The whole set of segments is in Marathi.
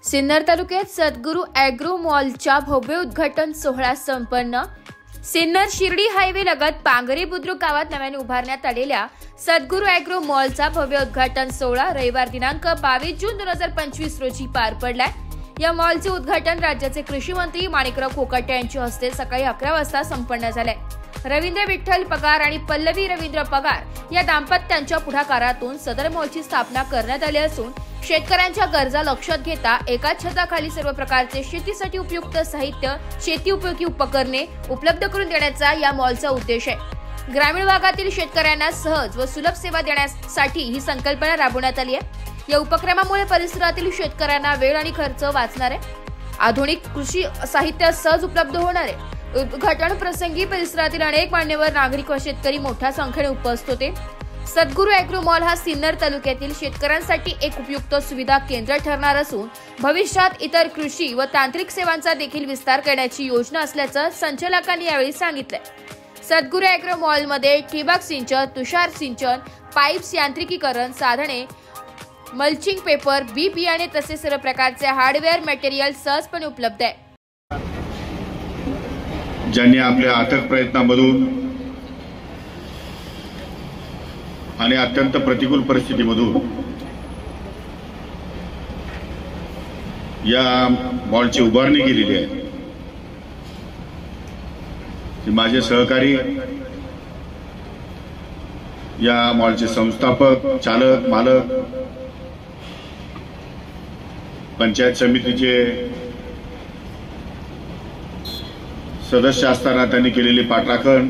सिन्नर तालुक्यात सद्गुरू ॲग्रो मॉलच्या भव्य उद्घाटन सोहळा संपन्न। सिन्नर शिर्डी हायवे लगत पांगरी बुद्रुक गावात नव्याने उभारण्यात आलेल्या सद्गुरू ॲग्रो मॉलचा भव्य उद्घाटन सोहळा रविवार दिनांक 22 जून 2025 रोजी पार पडलाय। या मॉलचे उद्घाटन राज्याचे कृषी मंत्री माणिकराव कोकाटे यांच्या हस्ते सकाळी 11 वाजता संपन्न झाले। रवींद्र विठ्ठल पगार आणि पल्लवी रवींद्र पगार या दाम्पत्यांच्या पुढाकारातून सदर मॉलची स्थापना करण्यात आली असून शेतकऱ्यांच्या गरजा लक्षात घेता एकाच छताखाली सर्व प्रकारचे शेतीसाठी उपयुक्त साहित्य, शेती उपयोगी उपकरणे उपलब्ध करून देण्याचा या मॉलचा उद्देश आहे। ग्रामीण भागातील शेतकऱ्यांना सहज व सुलभ सेवा देण्यासाठी ही संकल्पना राबवण्यात आली आहे। या उपक्रमामुळे परिसरातील शेतकऱ्यांना वेळ आणि खर्च वाचणार आहे। आधुनिक कृषी साहित्य सहज उपलब्ध होणार आहे। उद्घाटन प्रसंगी परिसरातील अनेक मान्यवर, नागरिक व शेतकरी मोठ्या संख्येने उपस्थित होते। सद्गुरू ॲग्रो मॉल हा सिन्नर तालुक्यातील शेतकऱ्यांसाठी एक उपयुक्त सुविधा केंद्र ठरणार असून भविष्यात इतर कृषी व तांत्रिक सेवांचा देखील विस्तार करण्याची योजना असल्याचं संचालकांनी यावेळी सांगितले। सद्गुरू ॲग्रो मॉलमध्ये ठिबक सिंचन, तुषार सिंचन, पाईप्स, यांत्रिकीकरण साधने, मल्चिंग पेपर, बी बियाणे तसेच सर्व प्रकारचे हार्डवेअर मटेरियल सहजपणे उपलब्ध आहे। ज्यांनी आपल्या अथक प्रयत्नांमधून आणि अत्यंत प्रतिकूल परिस्थितीमधून या मॉलची उभारणी केलेली आहे, माझे सहकारी, या मॉलचे संस्थापक, चालक, मालक, पंचायत समितीचे सदस्य असताना त्यांनी केलेली पाठराखण,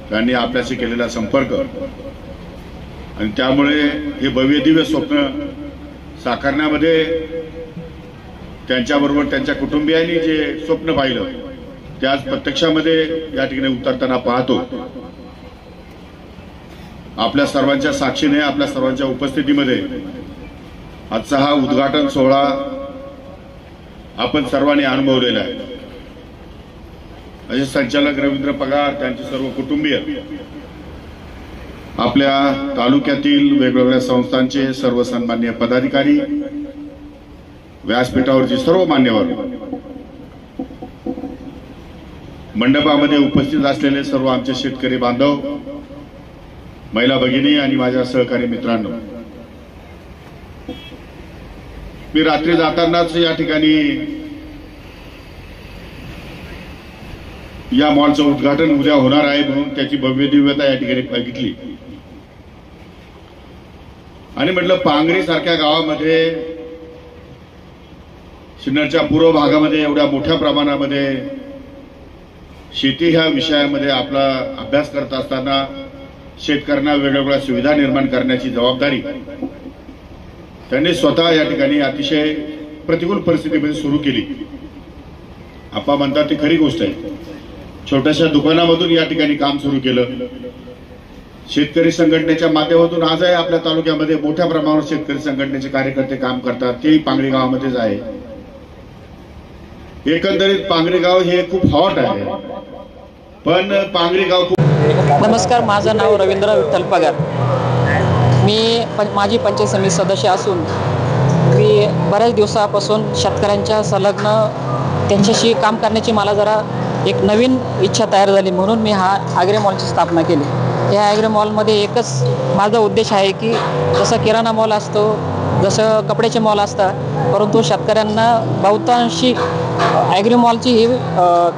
त्यांनी आपल्याशी केलेला संपर्क आणि त्यामुळे हे भव्य दिव्य स्वप्न साकारण्यामध्ये त्यांच्याबरोबर त्यांच्या कुटुंबियांनी जे स्वप्न पाहिलं ते आज प्रत्यक्षामध्ये या ठिकाणी उतरताना पाहतो। आपल्या सर्वांच्या साक्षीने, आपल्या सर्वांच्या उपस्थितीमध्ये आजचा हा उद्घाटन सोहळा आपण सर्वांनी अनुभवलेला आहे। असे संचालक रवींद्र पगार, त्यांचे सर्व कुटुंबीय, आपल्या तालुक्यातील वेगवेगळ्या संस्थांचे सर्व सन्माननीय पदाधिकारी, व्यासपीठावरचे सर्व मान्यवर, मंडपामध्ये उपस्थित असलेले सर्व आमचे शेतकरी बांधव, महिला भगिनी आणि माझ्या सहकारी मित्रांनो, मी रात्री जातानाच या ठिकाणी या मॉलचं उद्घाटन उद्या होणार आहे म्हणून त्याची भव्य दिव्यता या ठिकाणी बघितली आणि म्हटलं पांगरी सारख्या गावामध्ये, सिन्नरच्या पूर्व भागामध्ये एवढ्या मोठ्या प्रमाणामध्ये शेती ह्या विषयामध्ये आपला अभ्यास करत असताना शेतकऱ्यांना वेगवेगळ्या सुविधा निर्माण करण्याची जबाबदारी त्यांनी स्वतः या ठिकाणी अतिशय प्रतिकूल परिस्थितीमध्ये सुरू केली। आपा म्हणतात ती खरी गोष्ट आहे। छोट्याशा दुकानामधून या ठिकाणी काम सुरू केलं। शेतकरी संघटनेच्या माध्यमातून आजही आपल्या तालुक्यामध्ये मोठ्या प्रमाणावर शेतकरी संघटनेचे कार्यकर्ते काम करतात, तेही पांगरी गावामध्येच आहे। एकंदरीत पांगरी गाव हे खूप हॉट आहे, पण पांगरी गाव खूप। नमस्कार, माझं नाव रवींद्र विठ्ठल पगार, मी माजी पंचायत समिती सदस्य असून मी बऱ्याच दिवसापासून शेतकऱ्यांच्या संलग्न त्यांच्याशी काम करण्याची मला जरा एक नवीन इच्छा तयार झाली, म्हणून मी हा ॲग्रो मॉलची स्थापना केली। या ॲग्रो मॉलमध्ये एकच माझा उद्देश आहे की जसं किराणा मॉल असतो, जसं कपड्याचे मॉल असतात, परंतु शेतकऱ्यांना बहुतांशी ॲग्रो मॉलची ही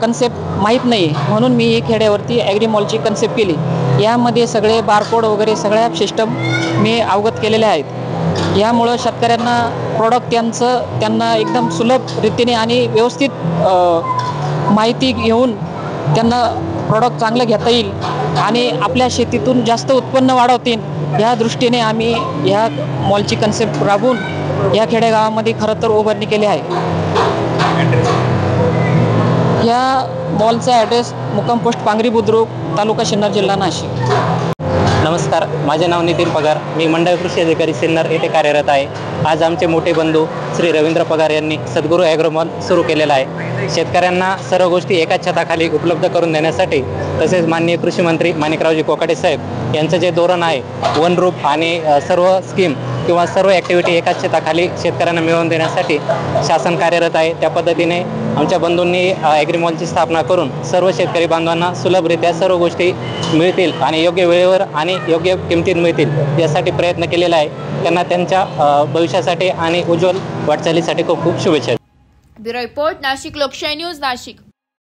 कन्सेप्ट माहीत नाही, म्हणून मी ही खेड्यावरती ॲग्रो मॉलची कन्सेप्ट केली। यामध्ये सगळे बारकोड वगैरे सगळ्या सिस्टम मी अवगत केलेले आहेत। यामुळं शेतकऱ्यांना प्रॉडक्ट त्यांना एकदम सुलभ रीतीने आणि व्यवस्थित माहिती घेऊन त्यांना प्रॉडक्ट चांगलं घेता येईल आणि आपल्या शेतीतून जास्त उत्पन्न वाढवतील, या दृष्टीने आम्ही ह्या मॉलची कन्सेप्ट राबवून या खेडेगावामध्ये खरं तर उभारणी केली आहे। या मॉलचा ॲड्रेस मुक्काम पोस्ट पांगरी बुद्रुक, तालुका सिन्नर, जिल्हा नाशिक। नमस्कार, माझे नाव नितीन पगार, मी मंडळ कृषी अधिकारी सिन्नर येथे कार्यरत आहे। आज आमचे मोठे बंधू श्री रवींद्र पगार यांनी सद्गुरू ॲग्रो मॉल सुरू केलेला आहे। शेतकऱ्यांना सर्व गोष्टी एकाच छताखाली उपलब्ध करून देण्यासाठी, तसेच माननीय कृषी मंत्री माणिकरावजी कोकाटे साहेब यांचं जे धोरण आहे, वन रूफ आणि सर्व स्कीम किंवा सर्व ॲक्टिव्हिटी एकाच छताखाली शेतकऱ्यांना मिळवून देण्यासाठी शासन कार्यरत आहे. त्या पद्धतीने आमच्या बंधूंनी ॲग्रीमॉलची स्थापना करून सर्व शेतकरी बांधवांना सुलभरित्या सर्व गोष्टी मिळतील आणि योग्य वेळेवर आणि योग्य किमतीत मिळतील यासाठी प्रयत्न केलेला आहे. त्यांना त्यांच्या भविष्यासाठी आणि उज्ज्वल वाटचालीसाठी खूप खूप शुभेच्छा. ब्युरो रिपोर्ट, नाशिक लोकशाही न्यूज, नाशिक.